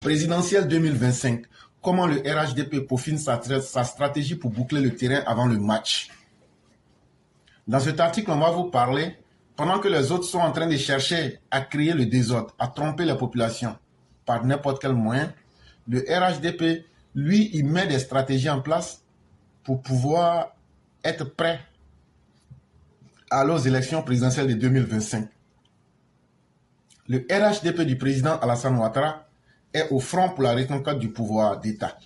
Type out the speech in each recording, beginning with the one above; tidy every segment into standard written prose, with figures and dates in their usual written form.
Présidentielle 2025. Comment le RHDP peaufine sa stratégie pour boucler le terrain avant le match. Dans cet article, on va vous parler, pendant que les autres sont en train de chercher à créer le désordre, à tromper la population par n'importe quel moyen, le RHDP, lui, il met des stratégies en place pour pouvoir être prêt aux élections présidentielles de 2025. Le RHDP du président Alassane Ouattara est au front pour la reconquête du pouvoir d'État.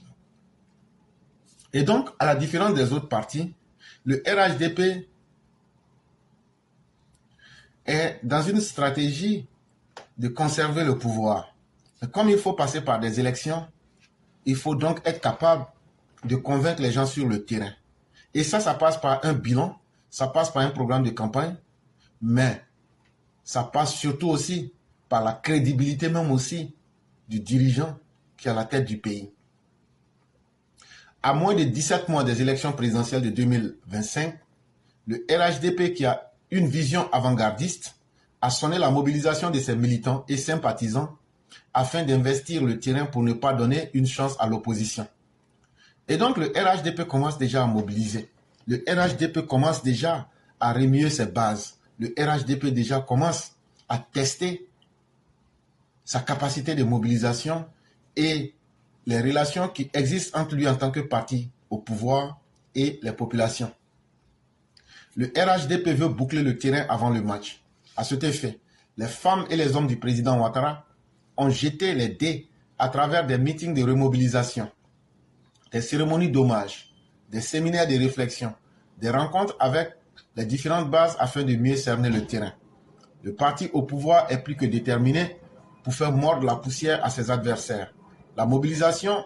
Et donc, à la différence des autres partis, le RHDP est dans une stratégie de conserver le pouvoir. Et comme il faut passer par des élections, il faut donc être capable de convaincre les gens sur le terrain. Et ça passe par un bilan, ça passe par un programme de campagne, mais ça passe surtout aussi par la crédibilité même aussi du dirigeant qui est à la tête du pays. À moins de 17 mois des élections présidentielles de 2025, le RHDP, qui a une vision avant-gardiste, a sonné la mobilisation de ses militants et sympathisants afin d'investir le terrain pour ne pas donner une chance à l'opposition. Et donc le RHDP commence déjà à mobiliser. Le RHDP commence déjà à remuer ses bases. Le RHDP déjà commence à tester sa capacité de mobilisation et les relations qui existent entre lui en tant que parti au pouvoir et les populations. Le RHDP veut boucler le terrain avant le match. À cet effet, les femmes et les hommes du président Ouattara ont jeté les dés à travers des meetings de remobilisation, des cérémonies d'hommage, des séminaires de réflexion, des rencontres avec les différentes bases afin de mieux cerner le terrain. Le parti au pouvoir est plus que déterminé pour faire mordre la poussière à ses adversaires. La mobilisation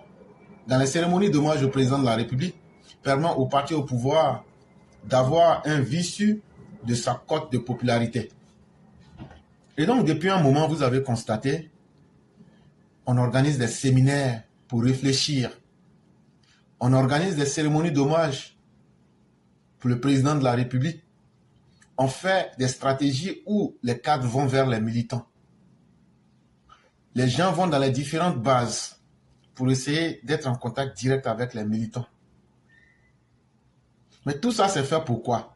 dans les cérémonies d'hommage au président de la République permet au parti au pouvoir d'avoir un visu de sa cote de popularité. Et donc, depuis un moment, vous avez constaté, on organise des séminaires pour réfléchir. On organise des cérémonies d'hommage pour le président de la République. On fait des stratégies où les cadres vont vers les militants. Les gens vont dans les différentes bases pour essayer d'être en contact direct avec les militants. Mais tout ça, c'est fait pourquoi?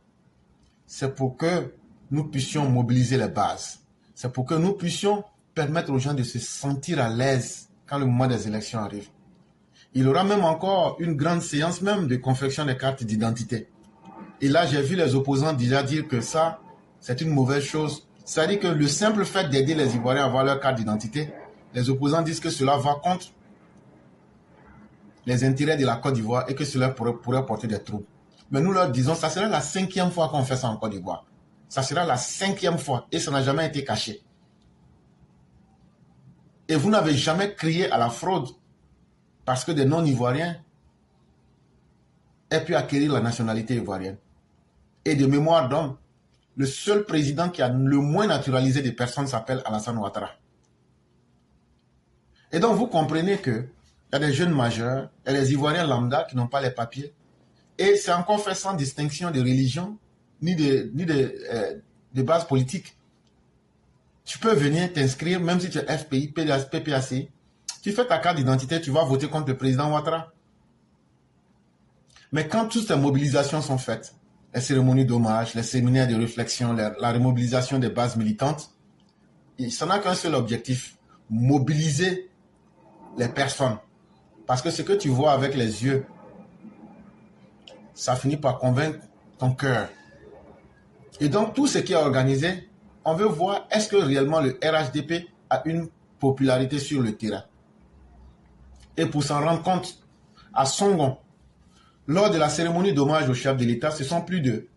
C'est pour que nous puissions mobiliser les bases. C'est pour que nous puissions permettre aux gens de se sentir à l'aise quand le moment des élections arrive. Il y aura même encore une grande séance même de confection des cartes d'identité. Et là, j'ai vu les opposants déjà dire que ça, c'est une mauvaise chose. C'est-à-dire que le simple fait d'aider les Ivoiriens à avoir leur carte d'identité, les opposants disent que cela va contre les intérêts de la Côte d'Ivoire et que cela pourrait porter des troubles. Mais nous leur disons, ça sera la 5e fois qu'on fait ça en Côte d'Ivoire. Ça sera la 5e fois et ça n'a jamais été caché. Et vous n'avez jamais crié à la fraude parce que des non-ivoiriens aient pu acquérir la nationalité ivoirienne. Et de mémoire d'homme, le seul président qui a le moins naturalisé des personnes s'appelle Alassane Ouattara. Et donc vous comprenez que il y a des jeunes majeurs, il y a des Ivoiriens lambda qui n'ont pas les papiers. Et c'est encore fait sans distinction de religion ni de base politique. Tu peux venir t'inscrire, même si tu es FPI, PPAC, tu fais ta carte d'identité, tu vas voter contre le président Ouattara. Mais quand toutes ces mobilisations sont faites, les cérémonies d'hommage, les séminaires de réflexion, la remobilisation des bases militantes, ça n'a qu'un seul objectif, mobiliser les personnes. Parce que ce que tu vois avec les yeux, ça finit par convaincre ton cœur. Et donc, tout ce qui est organisé, on veut voir est-ce que réellement le RHDP a une popularité sur le terrain. Et pour s'en rendre compte, à Songon, lors de la cérémonie d'hommage au chef de l'État, ce sont plus de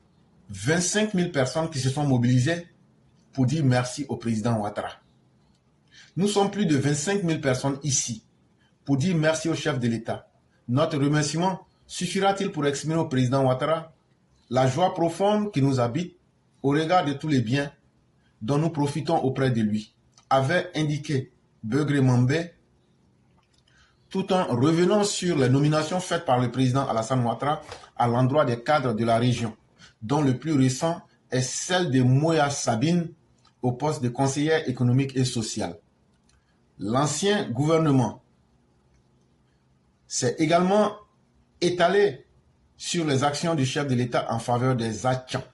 25 000 personnes qui se sont mobilisées pour dire merci au président Ouattara. Nous sommes plus de 25 000 personnes ici pour dire merci au chef de l'État. Notre remerciement suffira-t-il pour exprimer au président Ouattara la joie profonde qui nous habite au regard de tous les biens dont nous profitons auprès de lui, avait indiqué Begré Mambé, tout en revenant sur les nominations faites par le président Alassane Ouattara à l'endroit des cadres de la région, dont le plus récent est celle de Moya Sabine au poste de conseillère économique et sociale. L'ancien gouvernement s'est également étalé sur les actions du chef de l'État en faveur des Hachans.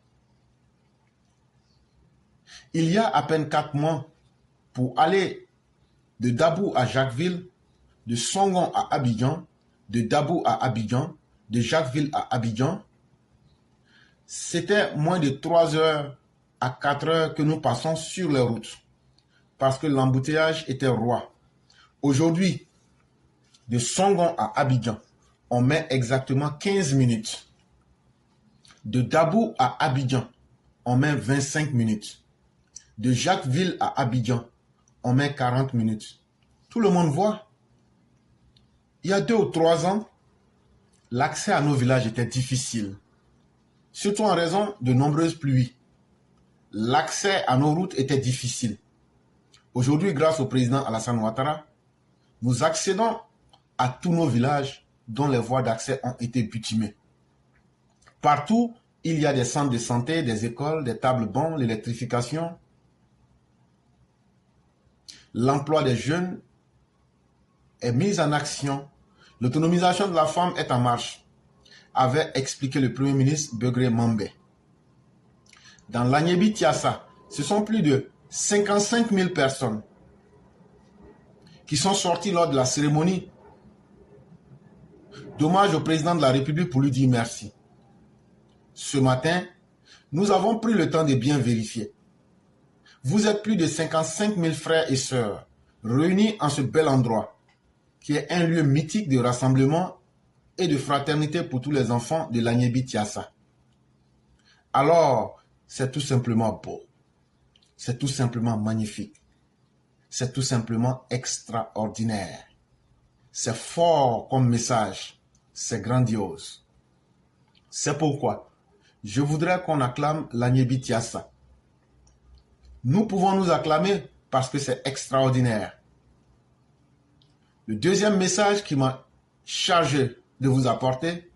Il y a à peine 4 mois, pour aller de Dabou à Jacquesville, de Songon à Abidjan, de Dabou à Abidjan, de Jacquesville à Abidjan, c'était moins de 3 heures à 4 heures que nous passons sur les routes, parce que l'embouteillage était roi. Aujourd'hui, de Songon à Abidjan, on met exactement 15 minutes. De Dabou à Abidjan, on met 25 minutes. De Jacquesville à Abidjan, on met 40 minutes. Tout le monde voit. Il y a 2 ou 3 ans, l'accès à nos villages était difficile, surtout en raison de nombreuses pluies. L'accès à nos routes était difficile. Aujourd'hui, grâce au président Alassane Ouattara, nous accédons à tous nos villages dont les voies d'accès ont été bitumées. Partout, il y a des centres de santé, des écoles, des tables-bancs, l'électrification. L'emploi des jeunes est mis en action. L'autonomisation de la femme est en marche, avait expliqué le Premier ministre Begré Mambé. Dans l'Agnébi Tiassa, ce sont plus de 55 000 personnes qui sont sorties lors de la cérémonie d'hommage au président de la République pour lui dire merci. Ce matin, nous avons pris le temps de bien vérifier. Vous êtes plus de 55 000 frères et sœurs réunis en ce bel endroit, qui est un lieu mythique de rassemblement et de fraternité pour tous les enfants de l'Agnébi Tiassa. Alors, c'est tout simplement beau. C'est tout simplement magnifique. C'est tout simplement extraordinaire. C'est fort comme message. C'est grandiose. C'est pourquoi je voudrais qu'on acclame l'Agnébi Tiassa. Nous pouvons nous acclamer parce que c'est extraordinaire. Le deuxième message qui m'a chargé de vous apporter,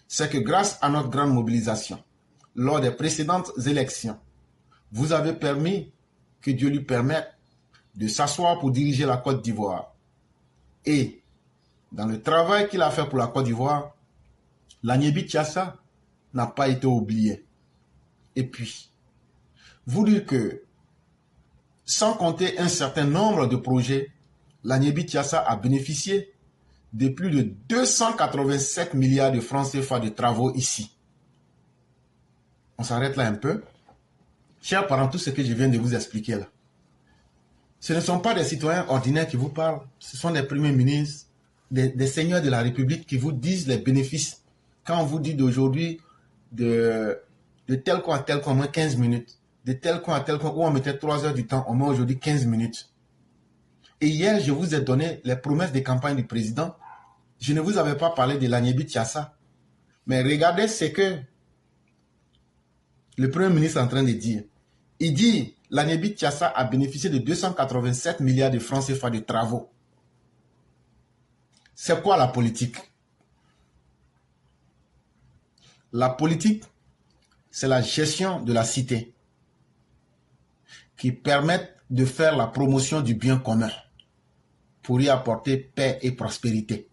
c'est que grâce à notre grande mobilisation, lors des précédentes élections, vous avez permis que Dieu lui permette de s'asseoir pour diriger la Côte d'Ivoire. Et dans le travail qu'il a fait pour la Côte d'Ivoire, l'Agnébi Tiassa n'a pas été oublié. Et puis, vous dire que, sans compter un certain nombre de projets, l'Agnébi Tiassa a bénéficié de plus de 287 milliards de francs CFA de travaux ici. On s'arrête là un peu. Chers parents, tout ce que je viens de vous expliquer là, ce ne sont pas des citoyens ordinaires qui vous parlent, ce sont des premiers ministres, des seigneurs de la République qui vous disent les bénéfices. Quand on vous dit d'aujourd'hui, de tel coin à tel coin, on met 15 minutes. De tel coin à tel coin, où on mettait 3 heures du temps, on met aujourd'hui 15 minutes. Et hier, je vous ai donné les promesses de campagne du président. Je ne vous avais pas parlé de l'Agnébi Tiassa. Mais regardez ce que le Premier ministre est en train de dire. Il dit, l'Agnébi Tiassa a bénéficié de 287 milliards de francs CFA de travaux. C'est quoi la politique? La politique, c'est la gestion de la cité qui permet de faire la promotion du bien commun pour y apporter paix et prospérité.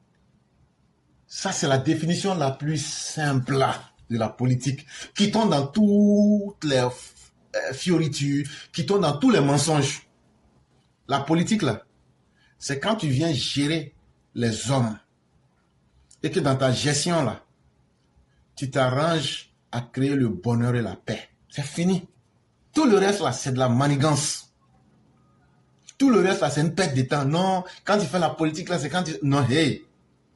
Ça, c'est la définition la plus simple de la politique, qui tombe dans toutes les fioritures, qui tombe dans tous les mensonges. La politique, là, c'est quand tu viens gérer les hommes et que dans ta gestion, là, tu t'arranges à créer le bonheur et la paix. C'est fini. Tout le reste, là, c'est de la manigance. Tout le reste, là, c'est une perte de temps. Non, quand tu fais la politique, là, c'est quand tu... Non, hey,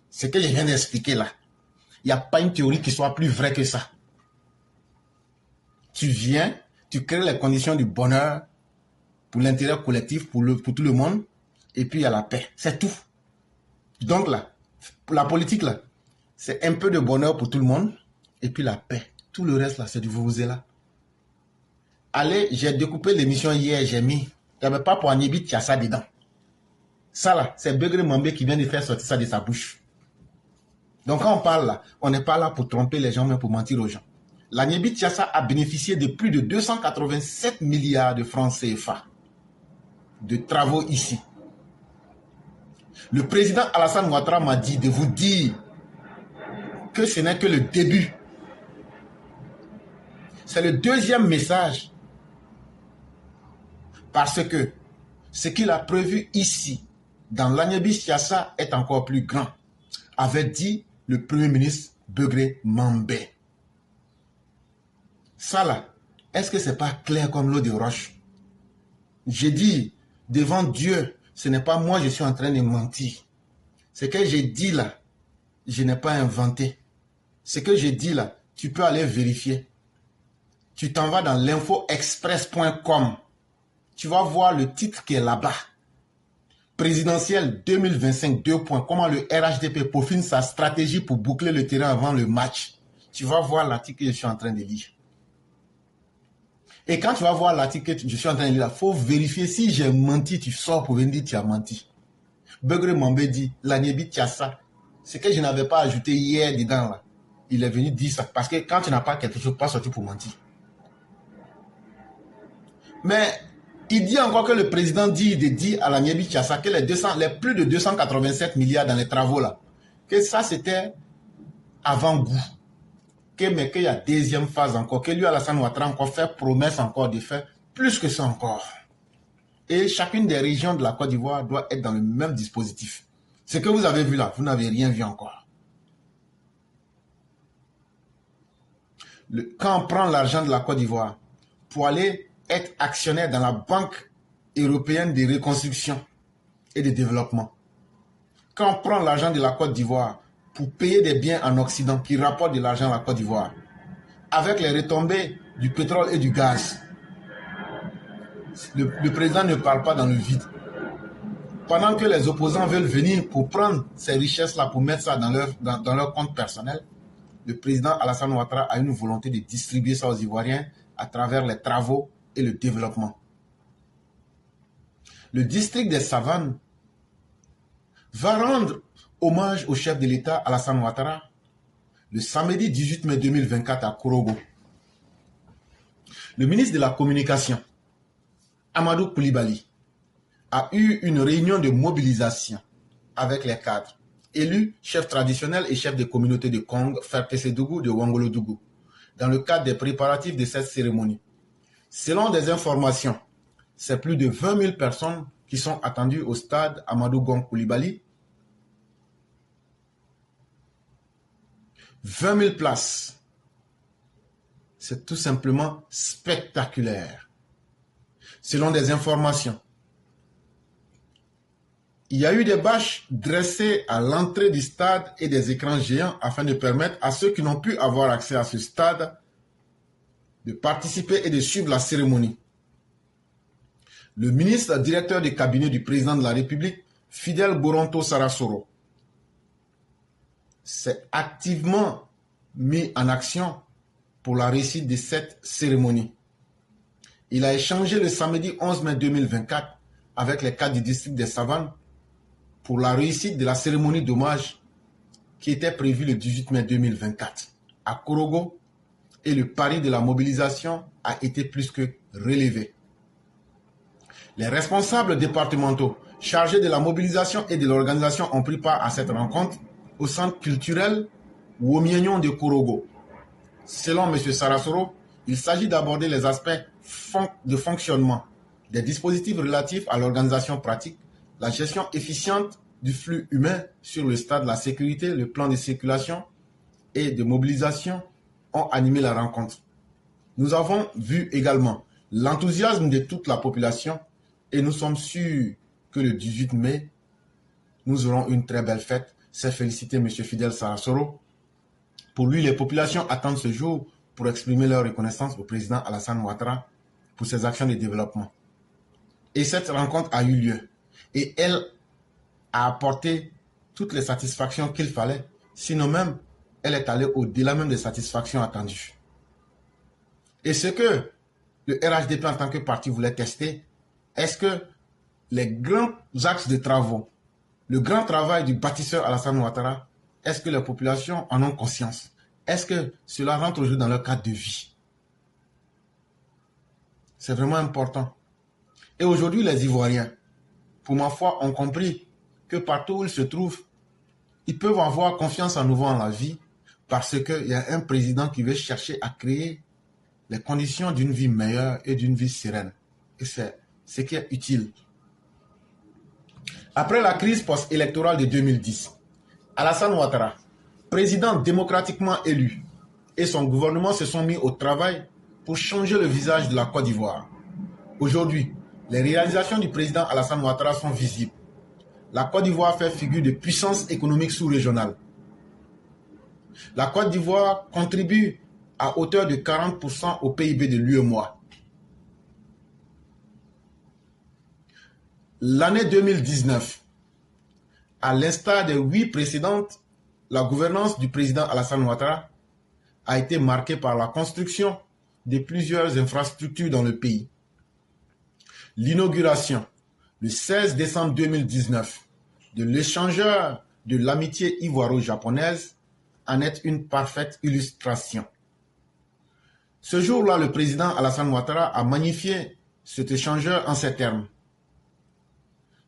c'est ce que je viens d'expliquer, là. Il n'y a pas une théorie qui soit plus vraie que ça. Tu viens, tu crées les conditions du bonheur pour l'intérêt collectif, pour tout le monde, et puis il y a la paix. C'est tout. Donc, là, pour la politique, là, c'est un peu de bonheur pour tout le monde, et puis la paix. Tout le reste, là, c'est du vuvuzela. Allez, j'ai découpé l'émission hier, j'ai mis. Il n'y avait pas pour Agnébi Tiassa dedans. Ça, là, c'est Begré Mambé qui vient de faire sortir ça de sa bouche. Donc, quand on parle là, on n'est pas là pour tromper les gens, mais pour mentir aux gens. L'Agnébi Tiassa a bénéficié de plus de 287 milliards de francs CFA de travaux ici. Le président Alassane Ouattara m'a dit de vous dire que ce n'est que le début. C'est le deuxième message. Parce que ce qu'il a prévu ici, dans l'Agnebi-Siassa, est encore plus grand, avait dit le Premier ministre Begré Mambé. Ça là, est-ce que c'est pas clair comme l'eau de roche? J'ai dit, devant Dieu, ce n'est pas moi je suis en train de mentir. Ce que j'ai dit là, je n'ai pas inventé. Ce que j'ai dit là, tu peux aller vérifier. Tu t'en vas dans l'infoexpress.com. Tu vas voir le titre qui est là-bas. Présidentielle 2025, 2 points. Comment le RHDP peaufine sa stratégie pour boucler le terrain avant le match. Tu vas voir l'article que je suis en train de lire. Et quand tu vas voir l'article que je suis en train de lire, il faut vérifier si j'ai menti, tu sors pour venir dire que tu as menti. Begré Mambé dit, l'Agnebi Siassa, ce que je n'avais pas ajouté hier dedans là. Il est venu dire ça. Parce que quand tu n'as pas quelque chose, pas sorti pour mentir. Mais il dit encore que le président dit à l'Agnebi Siassa que les plus de 287 milliards dans les travaux là, que ça c'était avant-goût. Mais qu'il y a deuxième phase encore, que lui Alassane Ouattara encore fait promesse encore de faire plus que ça encore. Et chacune des régions de la Côte d'Ivoire doit être dans le même dispositif. Ce que vous avez vu là, vous n'avez rien vu encore. Quand on prend l'argent de la Côte d'Ivoire pour aller être actionnaire dans la Banque européenne de reconstruction et de développement, quand on prend l'argent de la Côte d'Ivoire pour payer des biens en Occident qui rapportent de l'argent à la Côte d'Ivoire, avec les retombées du pétrole et du gaz, le président ne parle pas dans le vide. Pendant que les opposants veulent venir pour prendre ces richesses-là, pour mettre ça dans leur compte personnel, le président Alassane Ouattara a une volonté de distribuer ça aux Ivoiriens à travers les travaux et le développement. Le district des Savanes va rendre hommage au chef de l'État Alassane Ouattara le samedi 18 mai 2024 à Korogo. Le ministre de la Communication, Amadou Koulibaly, a eu une réunion de mobilisation avec les cadres, élus, chefs traditionnels et chefs de communautés de Kong, Ferpessédougou, de Wangolodougou, dans le cadre des préparatifs de cette cérémonie. Selon des informations, c'est plus de 20 000 personnes qui sont attendues au stade Amadou Gon Koulibaly. 20 000 places. C'est tout simplement spectaculaire. Selon des informations, il y a eu des bâches dressées à l'entrée du stade et des écrans géants afin de permettre à ceux qui n'ont pu avoir accès à ce stade de participer et de suivre la cérémonie. Le ministre directeur du cabinet du président de la République, Fidel Boronto Sarasoro, s'est activement mis en action pour la réussite de cette cérémonie. Il a échangé le samedi 11 mai 2024 avec les cadres du district des Savanes pour la réussite de la cérémonie d'hommage qui était prévue le 18 mai 2024 à Korogo, et le pari de la mobilisation a été plus que relevé. Les responsables départementaux chargés de la mobilisation et de l'organisation ont pris part à cette rencontre au centre culturel Womienyon de Korogo. Selon M. Sarasoro, il s'agit d'aborder les aspects de fonctionnement des dispositifs relatifs à l'organisation pratique, la gestion efficiente du flux humain sur le stade, la sécurité, le plan de circulation et de mobilisation ont animé la rencontre. Nous avons vu également l'enthousiasme de toute la population et nous sommes sûrs que le 18 mai, nous aurons une très belle fête. C'est féliciter M. Fidel Sarasoro. Pour lui, les populations attendent ce jour pour exprimer leur reconnaissance au président Alassane Ouattara pour ses actions de développement. Et cette rencontre a eu lieu. Et elle a apporté toutes les satisfactions qu'il fallait. Sinon même, elle est allée au-delà même des satisfactions attendues. Et ce que le RHDP en tant que parti voulait tester, est-ce que les grands axes de travaux, le grand travail du bâtisseur Alassane Ouattara, est-ce que les populations en ont conscience? Est-ce que cela rentre aujourd'hui dans leur cadre de vie? C'est vraiment important. Et aujourd'hui, les Ivoiriens, pour ma foi, ont compris que partout où ils se trouvent, ils peuvent avoir confiance à nouveau en la vie parce qu'il y a un président qui veut chercher à créer les conditions d'une vie meilleure et d'une vie sereine. Et c'est ce qui est utile. Après la crise post-électorale de 2010, Alassane Ouattara, président démocratiquement élu, et son gouvernement se sont mis au travail pour changer le visage de la Côte d'Ivoire. Aujourd'hui, les réalisations du président Alassane Ouattara sont visibles. La Côte d'Ivoire fait figure de puissance économique sous-régionale. La Côte d'Ivoire contribue à hauteur de 40% au PIB de l'UEMOA. L'année 2019, à l'instar des 8 précédentes, la gouvernance du président Alassane Ouattara a été marquée par la construction de plusieurs infrastructures dans le pays. L'inauguration, le 16 décembre 2019, de l'échangeur de l'amitié ivoiro-japonaise en est une parfaite illustration. Ce jour-là, le président Alassane Ouattara a magnifié cet échangeur en ces termes.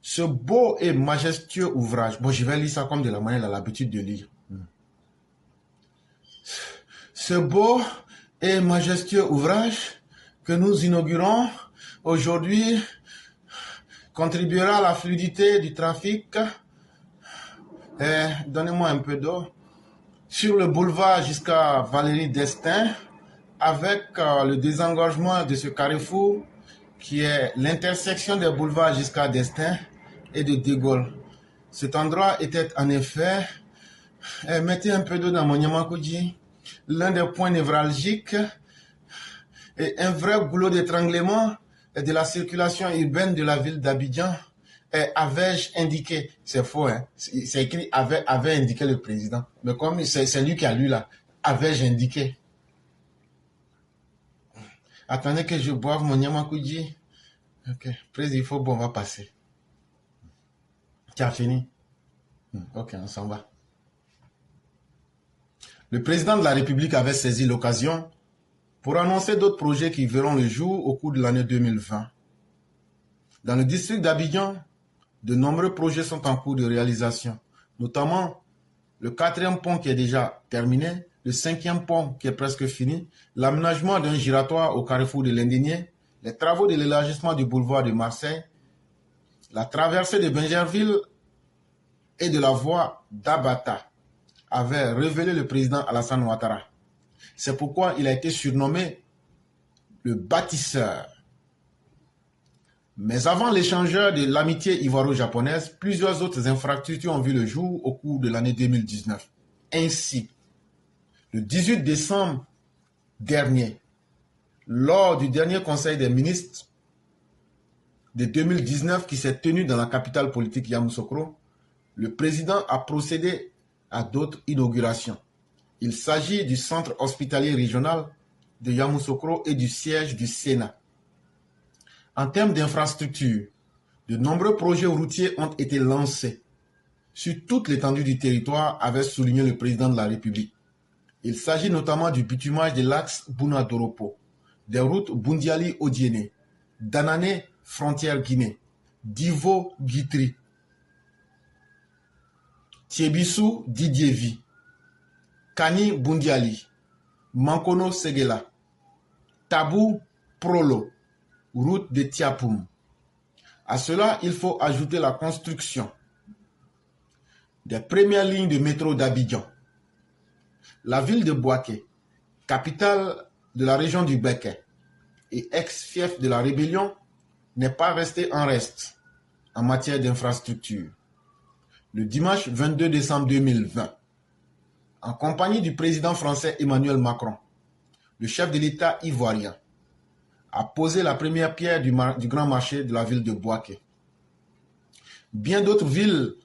Ce beau et majestueux ouvrage, bon, je vais lire ça comme de la manière qu'il a l'habitude de lire. Ce beau et majestueux ouvrage que nous inaugurons aujourd'hui contribuera à la fluidité du trafic. Donnez-moi un peu d'eau. Sur le boulevard jusqu'à Valérie Destin, avec le désengorgement de ce carrefour qui est l'intersection des boulevards jusqu'à Destin et de De Gaulle. Cet endroit était en effet, mettez un peu d'eau dans mon Nyamakoudji, l'un des points névralgiques et un vrai goulot d'étranglement de la circulation urbaine de la ville d'Abidjan. Avais-je indiqué, c'est faux, hein? C'est écrit avait indiqué le président, mais comme c'est lui qui a lu là, avais-je indiqué. Attendez que je boive mon Nyamakoudji. Ok, président, il faut bon, on va passer. Tu as fini? Ok, on s'en va. Le président de la République avait saisi l'occasion pour annoncer d'autres projets qui verront le jour au cours de l'année 2020. Dans le district d'Abidjan, de nombreux projets sont en cours de réalisation, notamment le 4e pont qui est déjà terminé, le 5e pont qui est presque fini, l'aménagement d'un giratoire au carrefour de l'Indénié, les travaux de l'élargissement du boulevard de Marseille, la traversée de Bingerville et de la voie d'Abata avait révélé le président Alassane Ouattara. C'est pourquoi il a été surnommé le bâtisseur. Mais avant l'échangeur de l'amitié ivoiro-japonaise, plusieurs autres infrastructures ont vu le jour au cours de l'année 2019. Ainsi, le 18 décembre dernier, lors du dernier conseil des ministres de 2019 qui s'est tenu dans la capitale politique Yamoussoukro, le président a procédé à d'autres inaugurations. Il s'agit du centre hospitalier régional de Yamoussoukro et du siège du Sénat. En termes d'infrastructure, de nombreux projets routiers ont été lancés sur toute l'étendue du territoire, avait souligné le président de la République. Il s'agit notamment du bitumage de l'axe Bouna-Doropo, des routes Bundiali-Odiéné, Danané, frontière Guinée, Divo-Guitry, Thiébissou, Didievi, Kani Bundiali, Mankono Segela, Tabou Prolo, route de Tiapoum. À cela, il faut ajouter la construction des premières lignes de métro d'Abidjan. La ville de Bouaké, capitale de la région du Béké et ex-fief de la rébellion, n'est pas restée en reste en matière d'infrastructure. Le dimanche 22 décembre 2020, en compagnie du président français Emmanuel Macron, le chef de l'État ivoirien a posé la première pierre du grand marché de la ville de Bouaké. Bien d'autres villes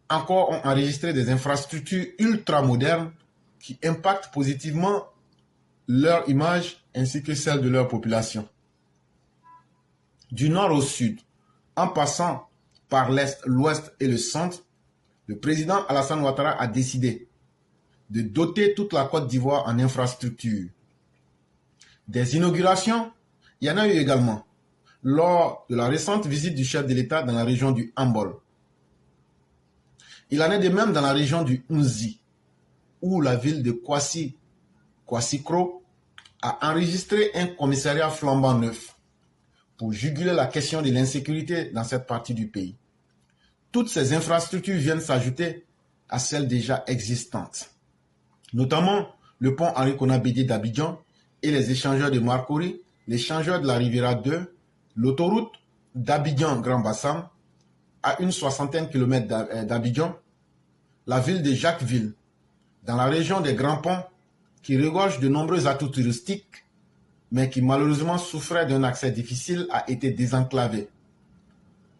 encore ont enregistré des infrastructures ultramodernes qui impactent positivement leur image ainsi que celle de leur population. Du nord au sud, en passant par l'est, l'ouest et le centre, le président Alassane Ouattara a décidé de doter toute la Côte d'Ivoire en infrastructures. Des inaugurations, il y en a eu également lors de la récente visite du chef de l'État dans la région du Hambol. Il en est de même dans la région du Nzi, où la ville de Kwassikro a enregistré un commissariat flambant neuf pour juguler la question de l'insécurité dans cette partie du pays. Toutes ces infrastructures viennent s'ajouter à celles déjà existantes, notamment le pont Henri Konan-Bédié d'Abidjan et les échangeurs de Marcory, l'échangeur de la Riviera 2, l'autoroute d'Abidjan-Grand Bassam, à une 60aine de kilomètres d'Abidjan, la ville de Jacquesville, dans la région des Grands Ponts, qui regorge de nombreux atouts touristiques, mais qui malheureusement souffrait d'un accès difficile, a été désenclavé.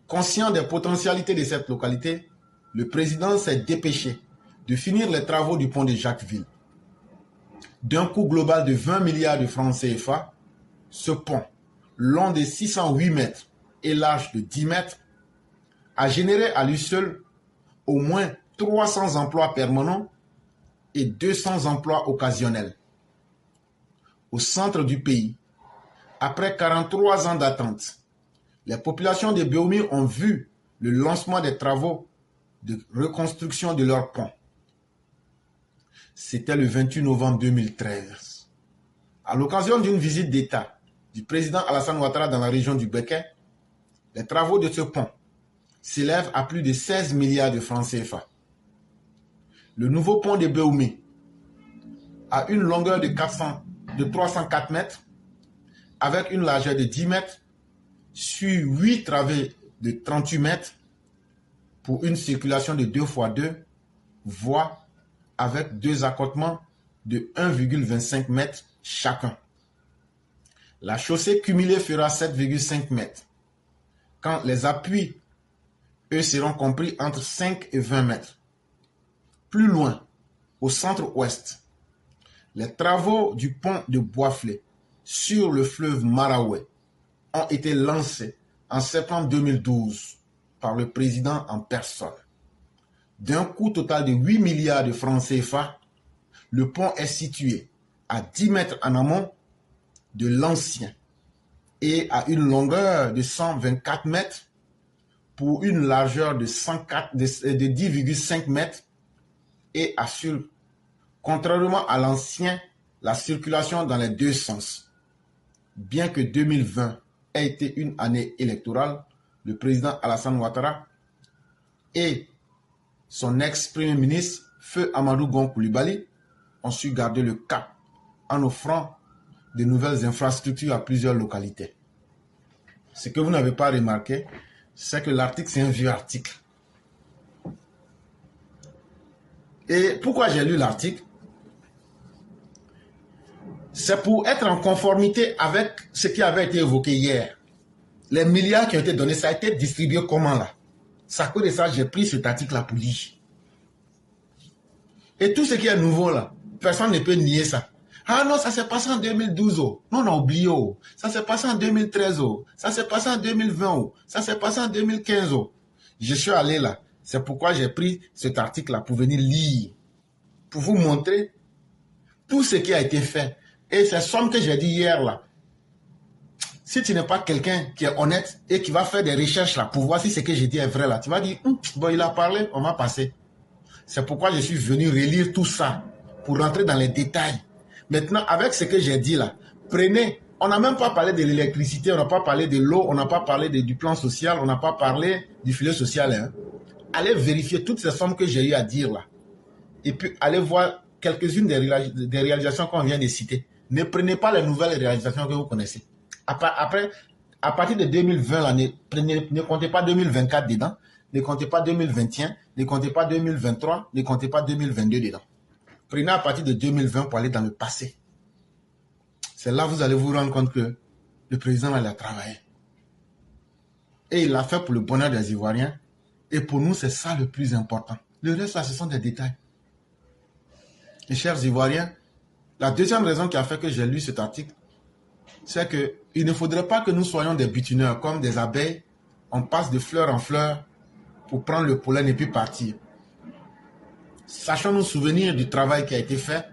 Conscient des potentialités de cette localité, le président s'est dépêché de finir les travaux du pont de Jacquesville. D'un coût global de 20 milliards de francs CFA, ce pont, long de 608 mètres et large de 10 mètres, a généré à lui seul au moins 300 emplois permanents et 200 emplois occasionnels. Au centre du pays, après 43 ans d'attente, les populations de Béoumi ont vu le lancement des travaux de reconstruction de leur pont. C'était le 28 novembre 2013. À l'occasion d'une visite d'État du président Alassane Ouattara dans la région du Békay, les travaux de ce pont s'élèvent à plus de 16 milliards de francs CFA. Le nouveau pont de Béoumi a une longueur de 304 mètres avec une largeur de 10 mètres sur 8 travées de 38 mètres pour une circulation de 2x2 voies avec 2 accotements de 1,25 mètres chacun. La chaussée cumulée fera 7,5 mètres, quand les appuis, eux, seront compris entre 5 et 20 mètres. Plus loin, au centre-ouest, les travaux du pont de Boisflé sur le fleuve Maraoué ont été lancés en septembre 2012 par le président en personne. D'un coût total de 8 milliards de francs CFA, le pont est situé à 10 mètres en amont de l'ancien et à une longueur de 124 mètres pour une largeur de 10,5 mètres et assure, contrairement à l'ancien, la circulation dans les deux sens. Bien que 2020 ait été une année électorale, le président Alassane Ouattara et son ex-premier ministre, Feu Amadou Gon Coulibaly, ont su garder le cap en offrant de nouvelles infrastructures à plusieurs localités. Ce que vous n'avez pas remarqué, c'est que l'article, c'est un vieux article. Et pourquoi j'ai lu l'article? C'est pour être en conformité avec ce qui avait été évoqué hier. Les milliards qui ont été donnés, ça a été distribué comment là? C'est à cause de ça j'ai pris cet article-là pour lire. Et tout ce qui est nouveau là, personne ne peut nier ça. Ah non, ça s'est passé en 2012. Oh. Non, on a oublié. Oh. Ça s'est passé en 2013. Oh. Ça s'est passé en 2020. Oh. Ça s'est passé en 2015. Oh. Je suis allé là. C'est pourquoi j'ai pris cet article-là pour venir lire. Pour vous montrer tout ce qui a été fait. Et ces sommes que j'ai dit hier là, si tu n'es pas quelqu'un qui est honnête et qui va faire des recherches là pour voir si ce que j'ai dit est vrai là, tu vas dire, bon, il a parlé, on va passer. C'est pourquoi je suis venu relire tout ça pour rentrer dans les détails. Maintenant, avec ce que j'ai dit là, prenez, on n'a même pas parlé de l'électricité, on n'a pas parlé de l'eau, on n'a pas parlé du plan social, on n'a pas parlé du filet social. Hein. Allez vérifier toutes ces sommes que j'ai eu à dire là. Et puis, allez voir quelques-unes des réalisations qu'on vient de citer. Ne prenez pas les nouvelles réalisations que vous connaissez. Après, à partir de 2020, là, ne comptez pas 2024 dedans, ne comptez pas 2021, ne comptez pas 2023, ne comptez pas 2022 dedans. Prenez à partir de 2020 pour aller dans le passé. C'est là que vous allez vous rendre compte que le président il a travaillé. Et il l'a fait pour le bonheur des Ivoiriens. Et pour nous, c'est ça le plus important. Le reste, là, ce sont des détails. Les chers Ivoiriens, la deuxième raison qui a fait que j'ai lu cet article, c'est qu'il ne faudrait pas que nous soyons des butineurs comme des abeilles. On passe de fleur en fleur pour prendre le pollen et puis partir. Sachons nous souvenir du travail qui a été fait.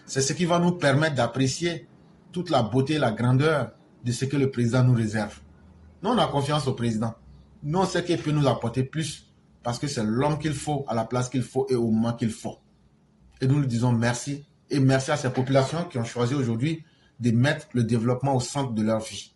C'est ce qui va nous permettre d'apprécier toute la beauté et la grandeur de ce que le président nous réserve. Nous, on a confiance au président. Nous, on sait qu'il peut nous apporter plus parce que c'est l'homme qu'il faut, à la place qu'il faut et au moment qu'il faut. Et nous lui disons merci. Et merci à ces populations qui ont choisi aujourd'hui de mettre le développement au centre de leur vie.